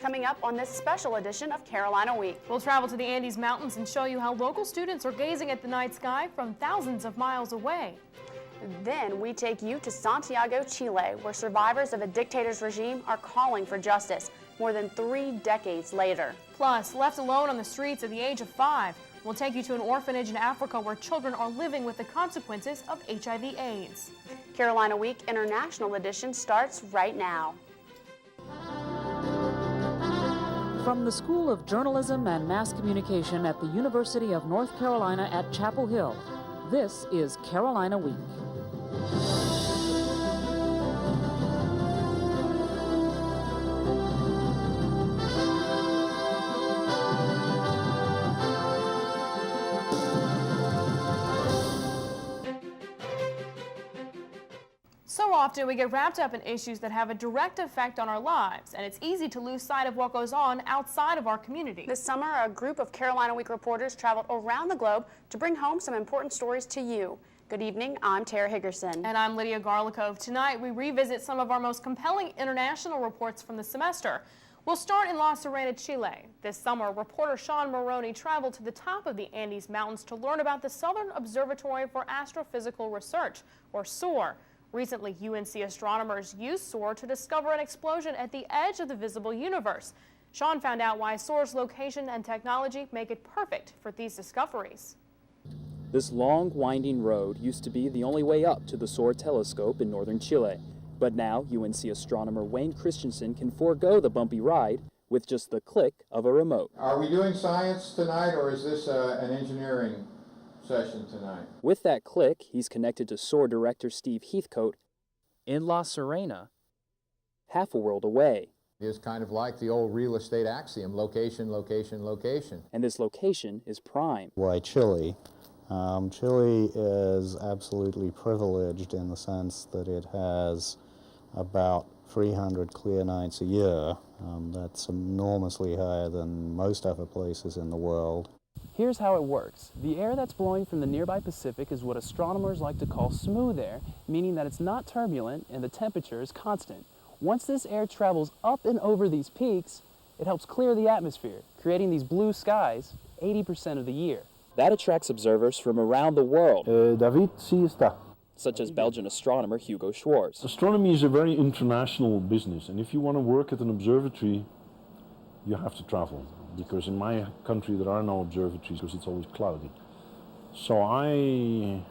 coming up on this special edition of Carolina Week. We'll travel to the Andes Mountains and show you how local students are gazing at the night sky from thousands of miles away. Then we take you to Santiago, Chile, where survivors of a dictator's regime are calling for justice more than 3 decades later. Plus, left alone on the streets at the age of 5, we'll take you to an orphanage in Africa where children are living with the consequences of HIV/AIDS. Carolina Week International Edition starts right now. From the School of Journalism and Mass Communication at the University of North Carolina at Chapel Hill, this is Carolina Week. So often we get wrapped up in issues that have a direct effect on our lives, and it's easy to lose sight of what goes on outside of our community. This summer, a group of Carolina Week reporters traveled around the globe to bring home some important stories to you. Good evening, I'm Tara Higgerson. And I'm Lydia Garlikov. Tonight we revisit some of our most compelling international reports from the semester. We'll start in La Serena, Chile. This summer, reporter Sean Moroney traveled to the top of the Andes Mountains to learn about the Southern Observatory for Astrophysical Research, or SOAR. Recently, UNC astronomers used SOAR to discover an explosion at the edge of the visible universe. Sean found out why SOAR's location and technology make it perfect for these discoveries. This long, winding road used to be the only way up to the SOAR telescope in northern Chile. But now, UNC astronomer Wayne Christensen can forego the bumpy ride with just the click of a remote. Are we doing science tonight, or is this an engineering session tonight? With that click, he's connected to SOAR director Steve Heathcote in La Serena, half a world away. It is kind of like the old real estate axiom, location, location, location. And this location is prime. Why Chile? Chile is absolutely privileged in the sense that it has about 300 clear nights a year. That's enormously higher than most other places in the world. Here's how it works. The air that's blowing from the nearby Pacific is what astronomers like to call smooth air, meaning that it's not turbulent and the temperature is constant. Once this air travels up and over these peaks, it helps clear the atmosphere, creating these blue skies 80% of the year. That attracts observers from around the world, David, sí está. such as Belgian astronomer Hugo Schwarz. Astronomy is a very international business, and if you want to work at an observatory, you have to travel. Because in my country there are no observatories because it's always cloudy. So I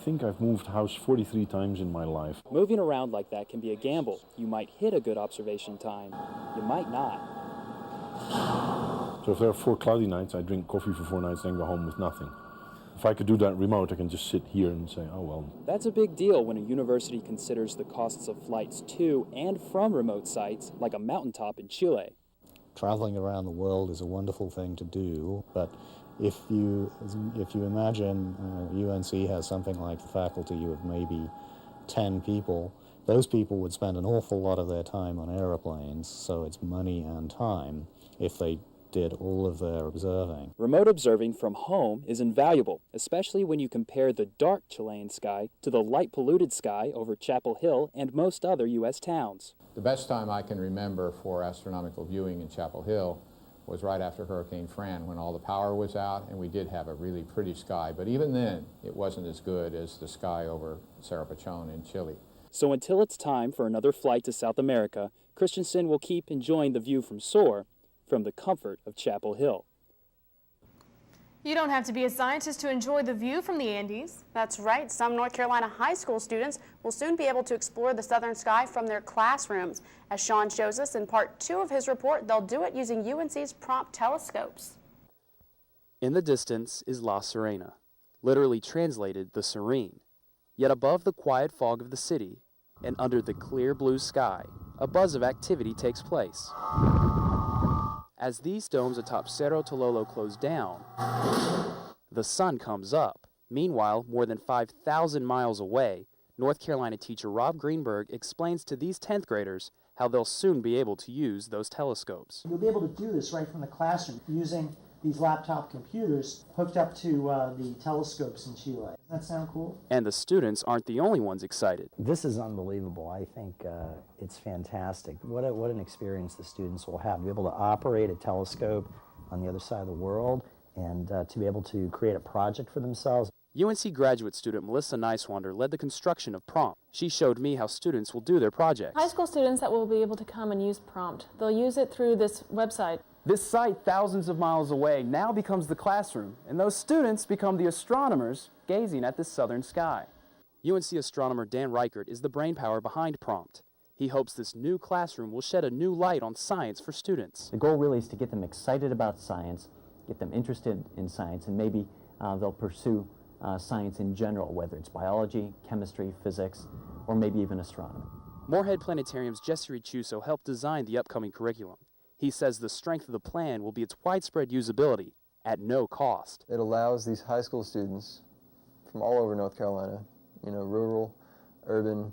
think I've moved house 43 times in my life. Moving around like that can be a gamble. You might hit a good observation time. You might not. So if there are 4 cloudy nights, I drink coffee for 4 nights, then go home with nothing. If I could do that remote, I can just sit here and say, oh well. That's a big deal when a university considers the costs of flights to and from remote sites like a mountaintop in Chile. Traveling around the world is a wonderful thing to do, but if you imagine UNC has something like the faculty of maybe 10 people, those people would spend an awful lot of their time on aeroplanes, so it's money and time if they did all of their observing. Remote observing from home is invaluable, especially when you compare the dark Chilean sky to the light-polluted sky over Chapel Hill and most other U.S. towns. The best time I can remember for astronomical viewing in Chapel Hill was right after Hurricane Fran, when all the power was out and we did have a really pretty sky. But even then, it wasn't as good as the sky over Cerro Pachón in Chile. So until it's time for another flight to South America, Christensen will keep enjoying the view from SOAR from the comfort of Chapel Hill. You don't have to be a scientist to enjoy the view from the Andes. That's right. Some North Carolina high school students will soon be able to explore the southern sky from their classrooms. As Sean shows us in part 2 of his report, they'll do it using UNC's prompt telescopes. In the distance is La Serena, literally translated the serene. Yet above the quiet fog of the city and under the clear blue sky, a buzz of activity takes place. As these domes atop Cerro Tololo close down, the sun comes up. Meanwhile, more than 5,000 miles away, North Carolina teacher Rob Greenberg explains to these 10th graders how they'll soon be able to use those telescopes. You'll be able to do this right from the classroom using these laptop computers hooked up to the telescopes in Chile. Doesn't that sound cool? And the students aren't the only ones excited. This is unbelievable. I think it's fantastic. What an experience the students will have to be able to operate a telescope on the other side of the world and to be able to create a project for themselves. UNC graduate student Melissa Nicewander led the construction of Prompt. She showed me how students will do their projects. High school students that will be able to come and use Prompt. They'll use it through this website. This site, thousands of miles away, now becomes the classroom, and those students become the astronomers gazing at the southern sky. UNC astronomer Dan Reichert is the brainpower behind Prompt. He hopes this new classroom will shed a new light on science for students. The goal really is to get them excited about science, get them interested in science, and maybe they'll pursue science in general, whether it's biology, chemistry, physics, or maybe even astronomy. Moorhead Planetarium's Jesse Richuso helped design the upcoming curriculum. He says the strength of the plan will be its widespread usability at no cost. It allows these high school students from all over North Carolina, rural, urban,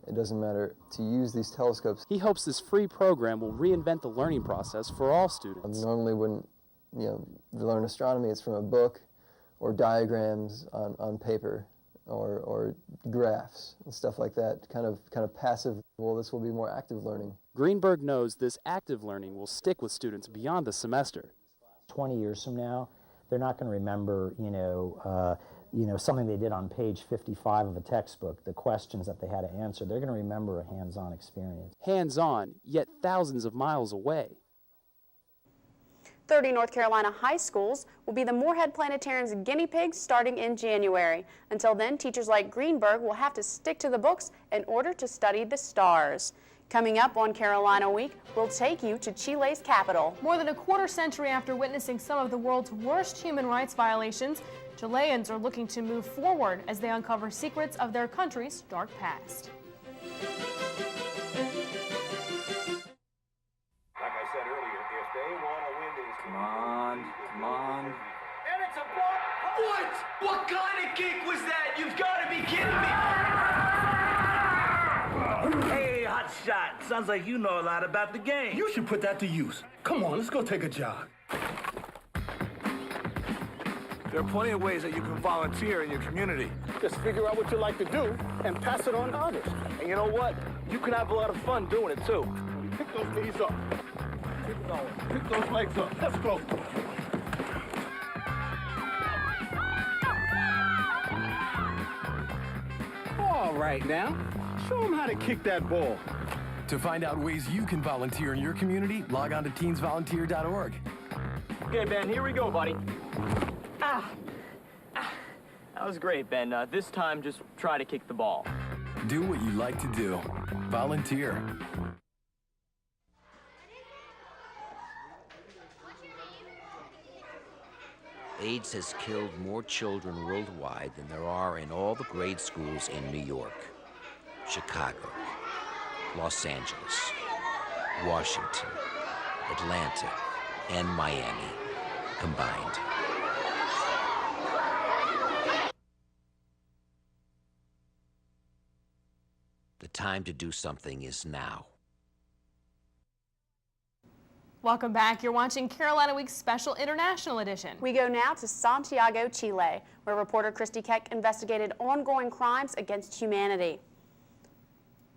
it doesn't matter, to use these telescopes. He hopes this free program will reinvent the learning process for all students. Normally when they learn astronomy, it's from a book or diagrams on paper or graphs and stuff like that, kind of passive. Well, this will be more active learning. Greenberg knows this active learning will stick with students beyond the semester. 20 years from now, they're not going to remember, something they did on page 55 of a textbook, the questions that they had to answer. They're going to remember a hands-on experience. Hands-on, yet thousands of miles away. 30 North Carolina high schools will be the Moorhead Planetarium's guinea pigs starting in January. Until then, teachers like Greenberg will have to stick to the books in order to study the stars. Coming up on Carolina Week, we'll take you to Chile's capital. More than a quarter century after witnessing some of the world's worst human rights violations, Chileans are looking to move forward as they uncover secrets of their country's dark past. Come on. And it's a block. What? What kind of kick was that? You've got to be kidding me. Hey, hot shot. Sounds like you know a lot about the game. You should put that to use. Come on, let's go take a jog. There are plenty of ways that you can volunteer in your community. Just figure out what you like to do and pass it on to others. And you know what? You can have a lot of fun doing it, too. Pick those knees up. Keep going. Pick those legs up. Let's go. All right, now. Show them how to kick that ball. To find out ways you can volunteer in your community, log on to teensvolunteer.org. Okay, Ben, here we go, buddy. That was great, Ben. This time, just try to kick the ball. Do what you like to do. Volunteer. AIDS has killed more children worldwide than there are in all the grade schools in New York, Chicago, Los Angeles, Washington, Atlanta, and Miami combined. The time to do something is now. Welcome back. You're watching Carolina Week's special international edition. We go now to Santiago, Chile, where reporter Christy Keck investigated ongoing crimes against humanity.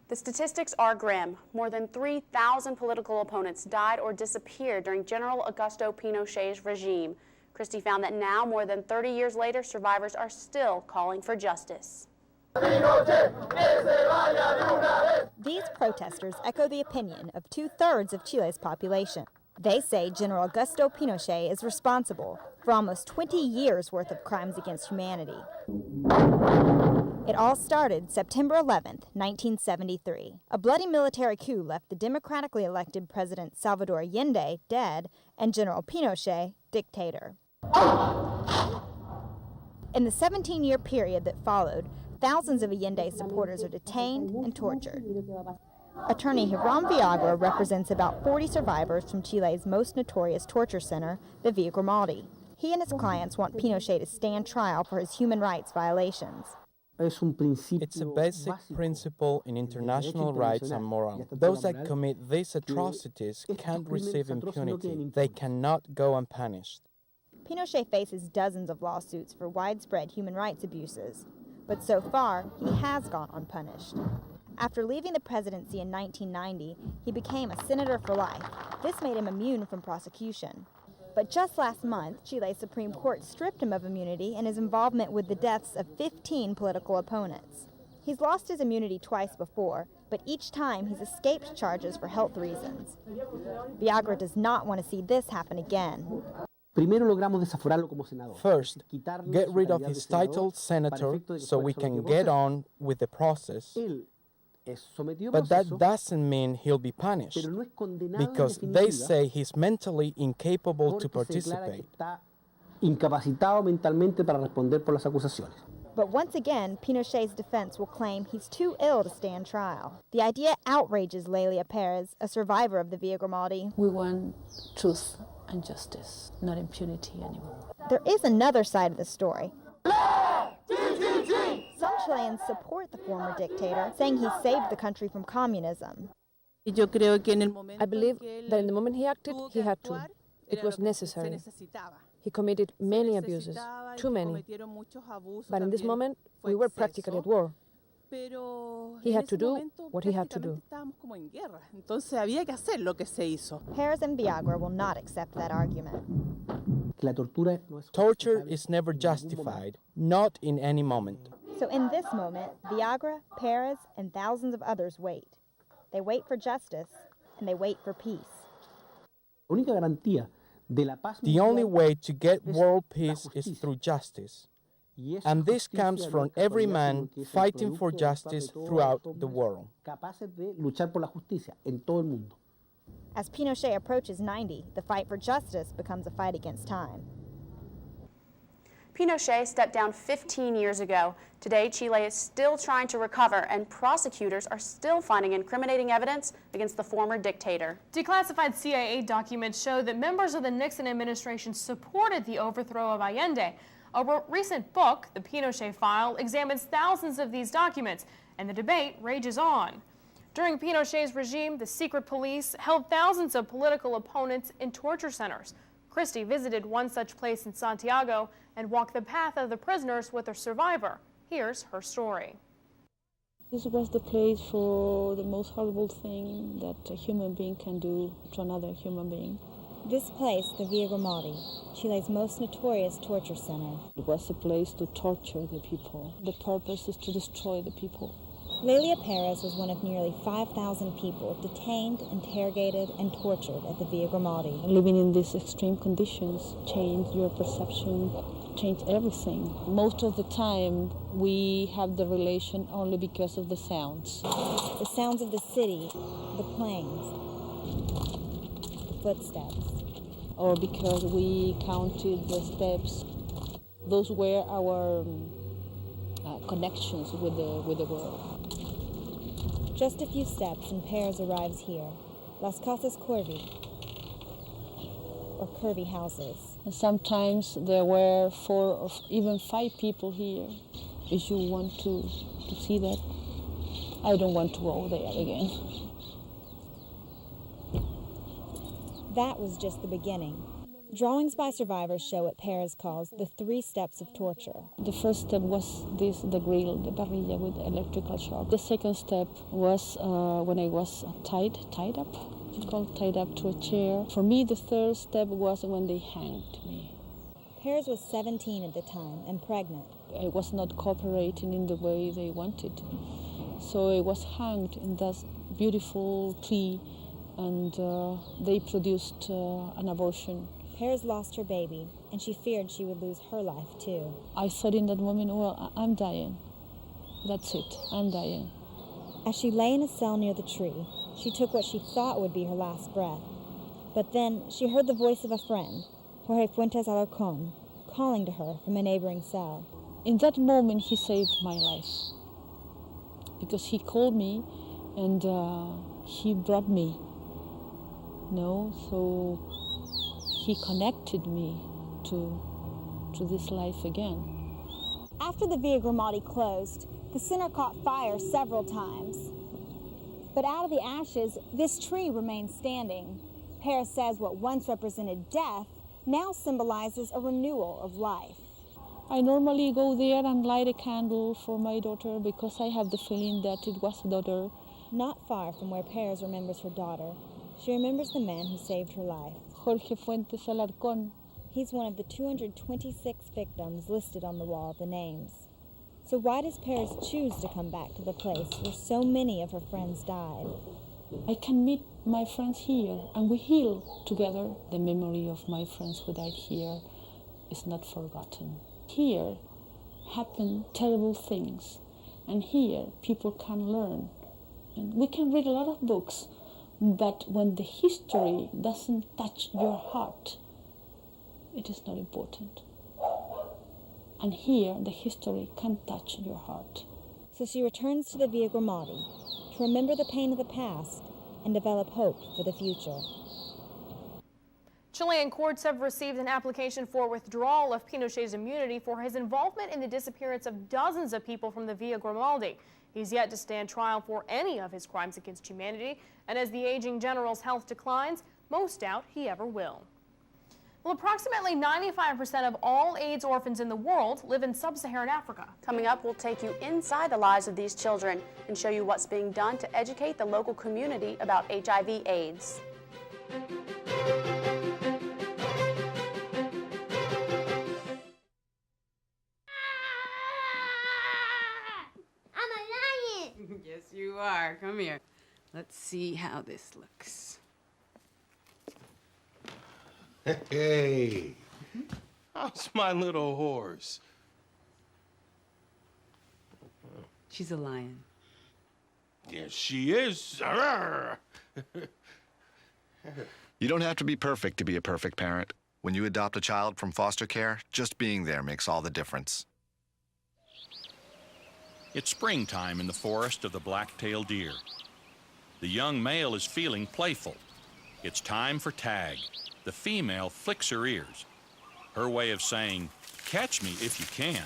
The statistics are grim. More than 3,000 political opponents died or disappeared during General Augusto Pinochet's regime. Christy found that now, more than 30 years later, survivors are still calling for justice. These protesters echo the opinion of 2/3 of Chile's population. They say General Augusto Pinochet is responsible for almost 20 years' worth of crimes against humanity. It all started September 11th, 1973. A bloody military coup left the democratically elected President Salvador Allende dead and General Pinochet dictator. In the 17-year period that followed, thousands of Allende supporters are detained and tortured. Attorney Hiram Viagra represents about 40 survivors from Chile's most notorious torture center, the Villa Grimaldi. He and his clients want Pinochet to stand trial for his human rights violations. It's a basic principle in international rights and morals. Those that commit these atrocities can't receive impunity. They cannot go unpunished. Pinochet faces dozens of lawsuits for widespread human rights abuses, but so far, he has gone unpunished. After leaving the presidency in 1990, he became a senator for life. This made him immune from prosecution. But just last month, Chile's Supreme Court stripped him of immunity and his involvement with the deaths of 15 political opponents. He's lost his immunity twice before, but each time he's escaped charges for health reasons. Villagra does not want to see this happen again. First, get rid of his title senator so we can get on with the process. But that doesn't mean he'll be punished, because they say he's mentally incapable to participate. But once again, Pinochet's defense will claim he's too ill to stand trial. The idea outrages Lelia Perez, a survivor of the Villa Grimaldi. We want truth and justice, not impunity anymore. There is another side of the story. Some Chileans support the former dictator, saying he saved the country from communism. I believe that in the moment he acted, he had to. It was necessary. He committed many abuses, too many. But in this moment, we were practically at war. He had to do what he had to do. Perez and Villagra will not accept that argument. Torture is never justified, not in any moment. So in this moment, Villagra, Perez, and thousands of others wait. They wait for justice, and they wait for peace. The only way to get world peace is through justice. And this comes from every man fighting for justice throughout the world. As Pinochet approaches 90, the fight for justice becomes a fight against time. Pinochet stepped down 15 years ago. Today, Chile is still trying to recover, and prosecutors are still finding incriminating evidence against the former dictator. Declassified CIA documents show that members of the Nixon administration supported the overthrow of Allende. A recent book, The Pinochet File, examines thousands of these documents, and the debate rages on. During Pinochet's regime, the secret police held thousands of political opponents in torture centers. Christy visited one such place in Santiago and walked the path of the prisoners with a survivor. Here's her story. This was the place for the most horrible thing that a human being can do to another human being. This place, the Villa Grimaldi, Chile's most notorious torture center. It was a place to torture the people. The purpose is to destroy the people. Lelia Perez was one of nearly 5,000 people detained, interrogated, and tortured at the Villa Grimaldi. Living in these extreme conditions changed your perception, changed everything. Most of the time, we have the relation only because of the sounds. The sounds of the city, the planes, the footsteps. Or because we counted the steps. Those were our connections with the world. Just a few steps and Perez arrives here, Las Casas Curvy, or curvy houses. And sometimes there were 4 or even 5 people here. If you want to see that, I don't want to go there again. That was just the beginning. Drawings by survivors show what Perez calls the 3 steps of torture. The first step was the grill, the parrilla with electrical shock. The second step was when I was tied up. It's called tied up to a chair. For me, the third step was when they hanged me. Perez was 17 at the time and pregnant. I was not cooperating in the way they wanted. So I was hanged in that beautiful tree, and they produced an abortion. Perez lost her baby, and she feared she would lose her life too. I thought in that moment, well, I'm dying. That's it, I'm dying. As she lay in a cell near the tree, she took what she thought would be her last breath. But then she heard the voice of a friend, Jorge Fuentes Alarcón, calling to her from a neighboring cell. In that moment, he saved my life. Because he called me and he brought me. So he connected me to this life again. After the Villa Grimaldi closed, the center caught fire several times. But out of the ashes, this tree remains standing. Perez says what once represented death now symbolizes a renewal of life. I normally go there and light a candle for my daughter because I have the feeling that it was a daughter. Not far from where Perez remembers her daughter, she remembers the man who saved her life. Jorge Fuentes Alarcón. He's one of the 226 victims listed on the wall, the names. So why does Perez choose to come back to the place where so many of her friends died? I can meet my friends here and we heal together. The memory of my friends who died here is not forgotten. Here happen terrible things, and here people can learn. And we can read a lot of books, but when the history doesn't touch your heart, it is not important. And here the history can touch your heart. So she returns to the Via Grimaldi to remember the pain of the past and develop hope for the future. Chilean courts have received an application for withdrawal of Pinochet's immunity for his involvement in the disappearance of dozens of people from the Via Grimaldi. He's yet to stand trial for any of his crimes against humanity, and as the aging general's health declines, most doubt he ever will. Well, approximately 95% of all AIDS orphans in the world live in sub-Saharan Africa. Coming up, we'll take you inside the lives of these children and show you what's being done to educate the local community about HIV/AIDS. Yes, you are. Come here. Let's see how this looks. Hey, how's my little horse? She's a lion. Yes, she is. You don't have to be perfect to be a perfect parent. When you adopt a child from foster care, just being there makes all the difference. It's springtime in the forest of the black-tailed deer. The young male is feeling playful. It's time for tag. The female flicks her ears. Her way of saying, "Catch me if you can."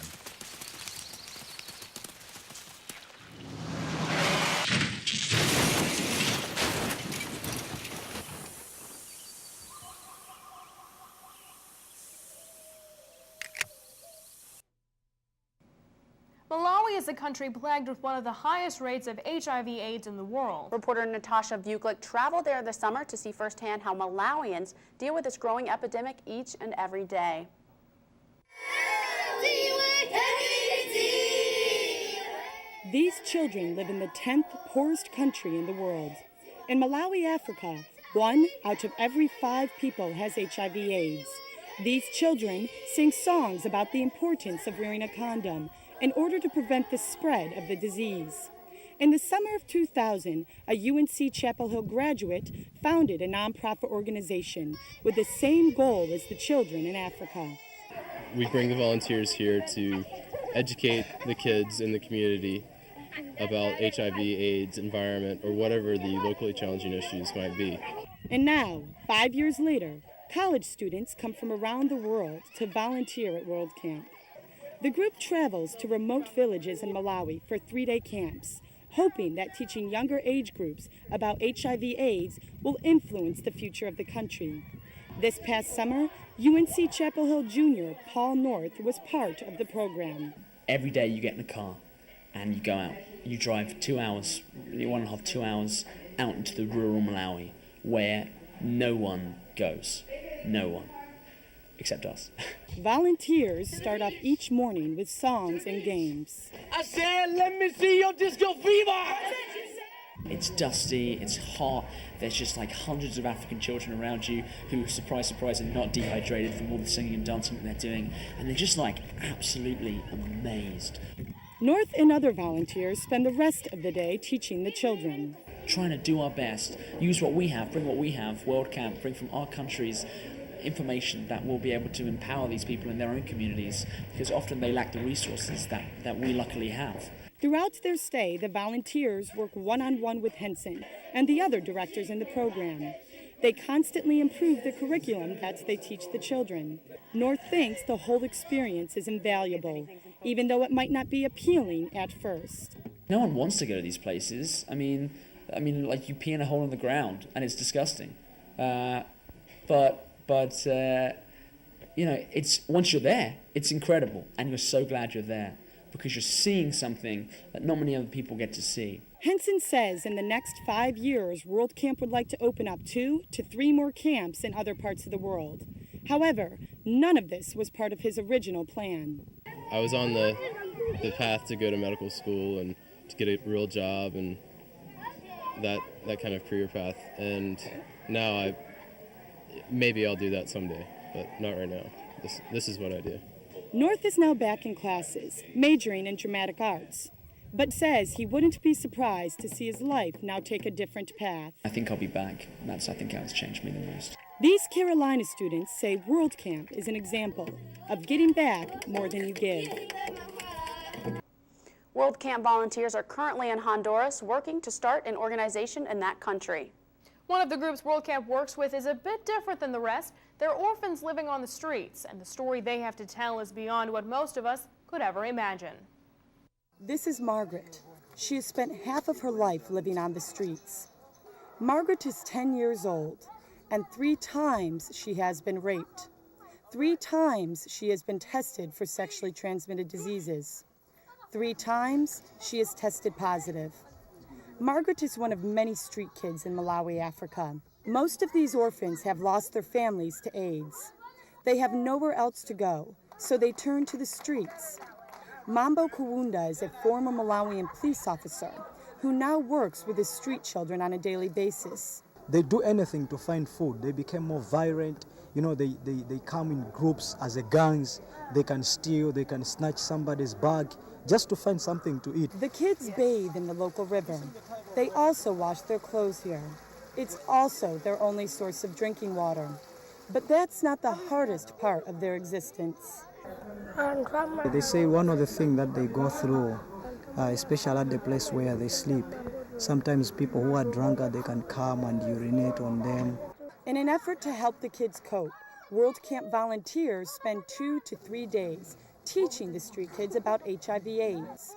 Malawi is a country plagued with one of the highest rates of HIV/AIDS in the world. Reporter Natasha Vuklik traveled there this summer to see firsthand how Malawians deal with this growing epidemic each and every day. These children live in the 10th poorest country in the world. In Malawi, Africa, 1 out of every 5 people has HIV/AIDS. These children sing songs about the importance of wearing a condom in order to prevent the spread of the disease. In the summer of 2000, a UNC Chapel Hill graduate founded a nonprofit organization with the same goal as the children in Africa. We bring the volunteers here to educate the kids in the community about HIV/AIDS, environment, or whatever the locally challenging issues might be. And now, 5 years later, college students come from around the world to volunteer at World Camp. The group travels to remote villages in Malawi for 3-day camps, hoping that teaching younger age groups about HIV/AIDS will influence the future of the country. This past summer, UNC Chapel Hill Jr. Paul North was part of the program. Every day you get in a car and you go out. You drive 2 hours, 1.5, 2 hours out into the rural Malawi where no one goes. No one. Except us. Volunteers start off each morning with songs and games. I said, let me see your disco fever! It's dusty, it's hot, there's just like hundreds of African children around you who, surprise, surprise, are not dehydrated from all the singing and dancing that they're doing, and they're just like absolutely amazed. North and other volunteers spend the rest of the day teaching the children. Trying to do our best, use what we have, bring what we have, World Camp, bring from our countries information that will be able to empower these people in their own communities, because often they lack the resources that we luckily have. Throughout their stay, the volunteers work one-on-one with Henson and the other directors in the program. They constantly improve the curriculum that they teach the children. North thinks the whole experience is invaluable, even though it might not be appealing at first. No one wants to go to these places. I mean, like you pee in a hole in the ground, and it's disgusting. But You know, it's once you're there, it's incredible, and you're so glad you're there because you're seeing something that not many other people get to see. Henson says in the next 5 years, World Camp would like to open up 2 to 3 more camps in other parts of the world. However, none of this was part of his original plan. I was on the path to go to medical school and to get a real job and that kind of career path. And now maybe I'll do that someday, but not right now. This is what I do. North is now back in classes, majoring in dramatic arts, but says he wouldn't be surprised to see his life now take a different path. I think I'll be back. That's, I think, how it's changed me the most. These Carolina students say World Camp is an example of getting back more than you give. World Camp volunteers are currently in Honduras working to start an organization in that country. One of the groups World Camp works with is a bit different than the rest. They're orphans living on the streets, and the story they have to tell is beyond what most of us could ever imagine. This is Margaret. She has spent half of her life living on the streets. Margaret is 10 years old, and 3 times she has been raped. 3 times she has been tested for sexually transmitted diseases. 3 times she is tested positive. Margaret is one of many street kids in Malawi, Africa. Most of these orphans have lost their families to AIDS. They have nowhere else to go, so they turn to the streets. Mambo Kawunda is a former Malawian police officer who now works with the street children on a daily basis. They do anything to find food. They become more violent. You know, they come in groups as a gangs. They can steal, they can snatch somebody's bag just to find something to eat. The kids bathe in the local river. They also wash their clothes here. It's also their only source of drinking water. But that's not the hardest part of their existence. They say one of the things that they go through, especially at the place where they sleep, sometimes people who are drunker, they can come and urinate on them. In an effort to help the kids cope, World Camp volunteers spend 2 to 3 days teaching the street kids about HIV/AIDS.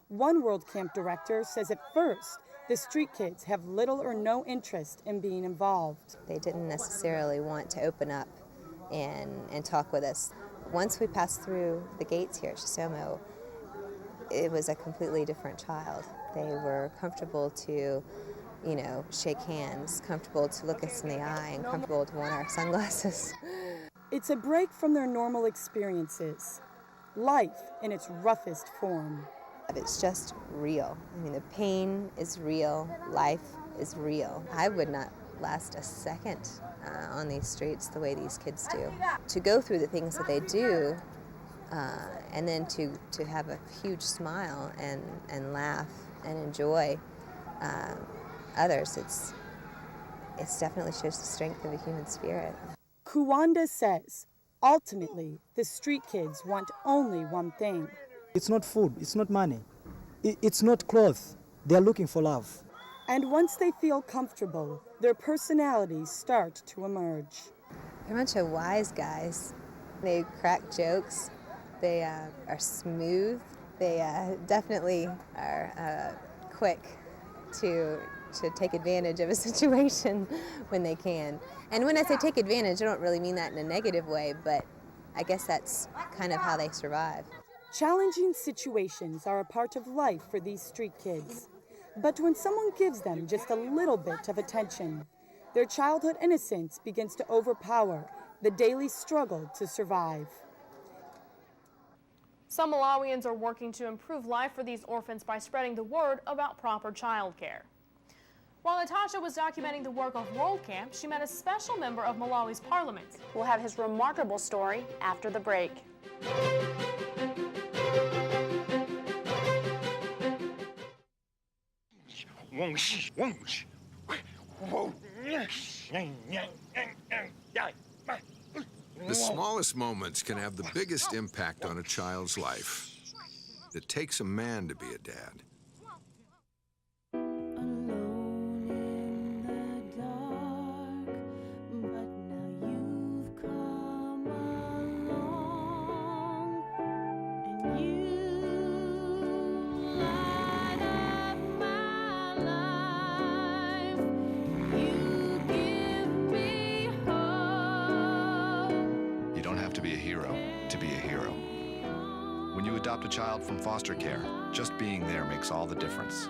One World Camp director says at first, the street kids have little or no interest in being involved. They didn't necessarily want to open up and talk with us. Once we passed through the gates here at Chisomo, it was a completely different child. They were comfortable to, you know, shake hands, comfortable to look us in the eye, and comfortable to wear our sunglasses. It's a break from their normal experiences. Life in its roughest form. It's just real. I mean, the pain is real, life is real. I would not last a second on these streets the way these kids do. To go through the things that they do, and then to have a huge smile and laugh and enjoy others, it definitely shows the strength of the human spirit. Kuwanda says, ultimately, the street kids want only one thing. It's not food, it's not money, it's not clothes. They're looking for love. And once they feel comfortable, their personalities start to emerge. They're a bunch of wise guys. They crack jokes. They are smooth. They definitely are quick to take advantage of a situation when they can. And when I say take advantage, I don't really mean that in a negative way, but I guess that's kind of how they survive. Challenging situations are a part of life for these street kids. But when someone gives them just a little bit of attention, their childhood innocence begins to overpower the daily struggle to survive. Some Malawians are working to improve life for these orphans by spreading the word about proper child care. While Natasha was documenting the work of World Camp, she met a special member of Malawi's parliament. We'll have his remarkable story after the break. The smallest moments can have the biggest impact on a child's life. It takes a man to be a dad. be a hero to be a hero. When you adopt a child from foster care, just being there makes all the difference.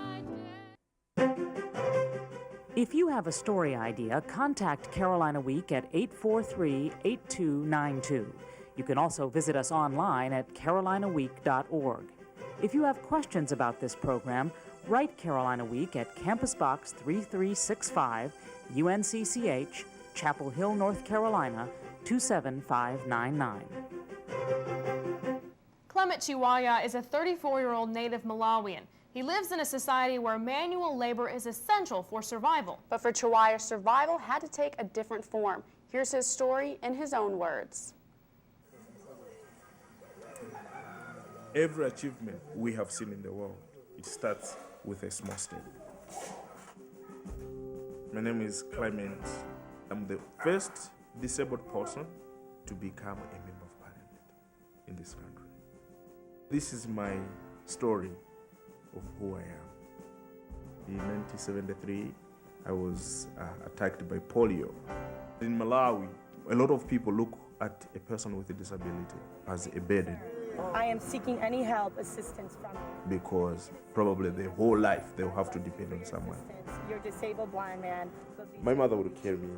If you have a story idea, contact Carolina Week at 843-8292. You can also visit us online at carolinaweek.org. If you have questions about this program, write Carolina Week at Campus Box 3365, UNCCH, Chapel Hill, North Carolina, 27599. Clement Chiwaya is a 34-year-old native Malawian. He lives in a society where manual labor is essential for survival. But for Chiwaya, survival had to take a different form. Here's his story in his own words. Every achievement we have seen in the world, it starts with a small step. My name is Clement. I'm the first disabled person to become a member of parliament in this country. This is my story of who I am. In 1973, I was attacked by polio. In Malawi, a lot of people look at a person with a disability as a burden. I am seeking any help, assistance from you. Because probably their whole life they'll have to depend on someone. You're a disabled blind man. My mother would carry me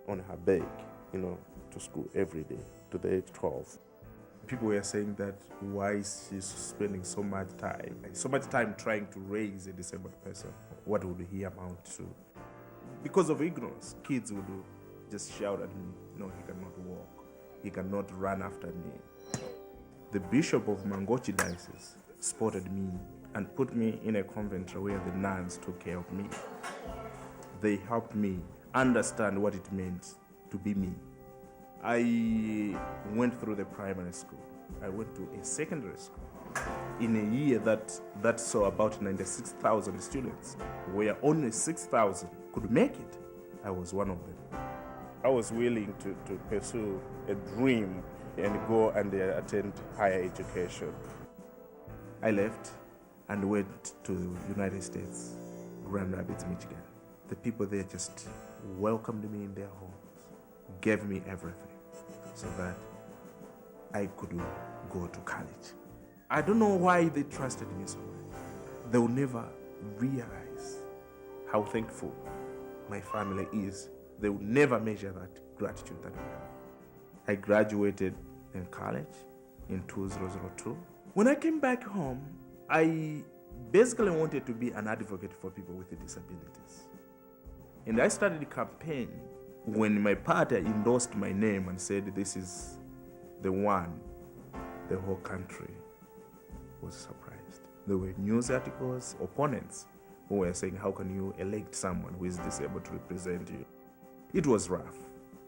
on her back, to school every day to the age 12. People were saying that why is she spending so much time trying to raise a disabled person? What would he amount to? Because of ignorance, kids would just shout at me, no, he cannot walk, he cannot run after me. The Bishop of Mangochi Diocese spotted me and put me in a convent where the nuns took care of me. They helped me understand what it meant to be me. I went through the primary school. I went to a secondary school. In a year that saw about 96,000 students, where only 6,000 could make it, I was one of them. I was willing to pursue a dream and go and attend higher education. I left and went to the United States, Grand Rapids, Michigan. The people there just welcomed me in their homes, gave me everything so that I could go to college. I don't know why they trusted me so much. They will never realize how thankful my family is. They will never measure that gratitude that we have. I graduated in college in 2002. When I came back home, I basically wanted to be an advocate for people with disabilities. And I started a campaign. When my party endorsed my name and said this is the one, the whole country was surprised. There were news articles, opponents who were saying, how can you elect someone who is disabled to represent you? It was rough.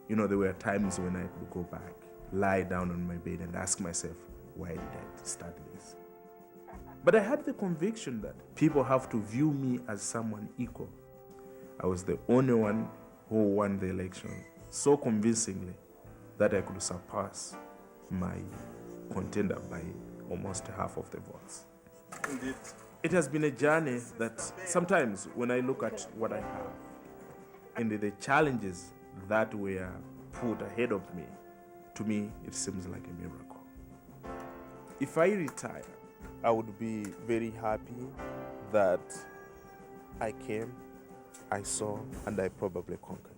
There were times when I could go back, lie down on my bed and ask myself, why did I start this? But I had the conviction that people have to view me as someone equal. I was the only one who won the election so convincingly that I could surpass my contender by almost half of the votes. Indeed. It has been a journey that sometimes when I look at what I have and the challenges that were put ahead of me, to me it seems like a miracle. If I retire, I would be very happy that I came, I saw, and I probably conquered.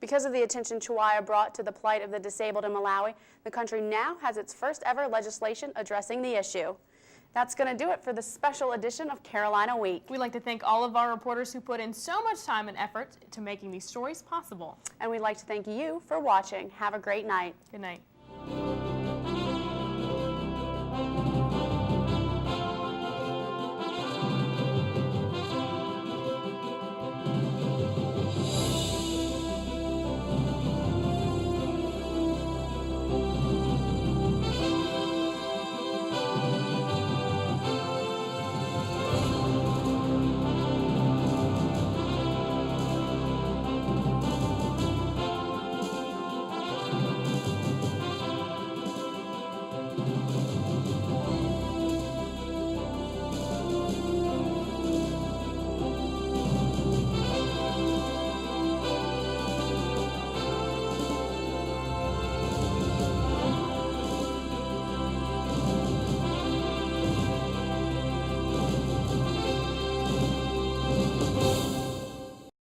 Because of the attention Chiwaya brought to the plight of the disabled in Malawi, the country now has its first ever legislation addressing the issue. That's going to do it for this special edition of Carolina Week. We'd like to thank all of our reporters who put in so much time and effort to making these stories possible. And we'd like to thank you for watching. Have a great night. Good night.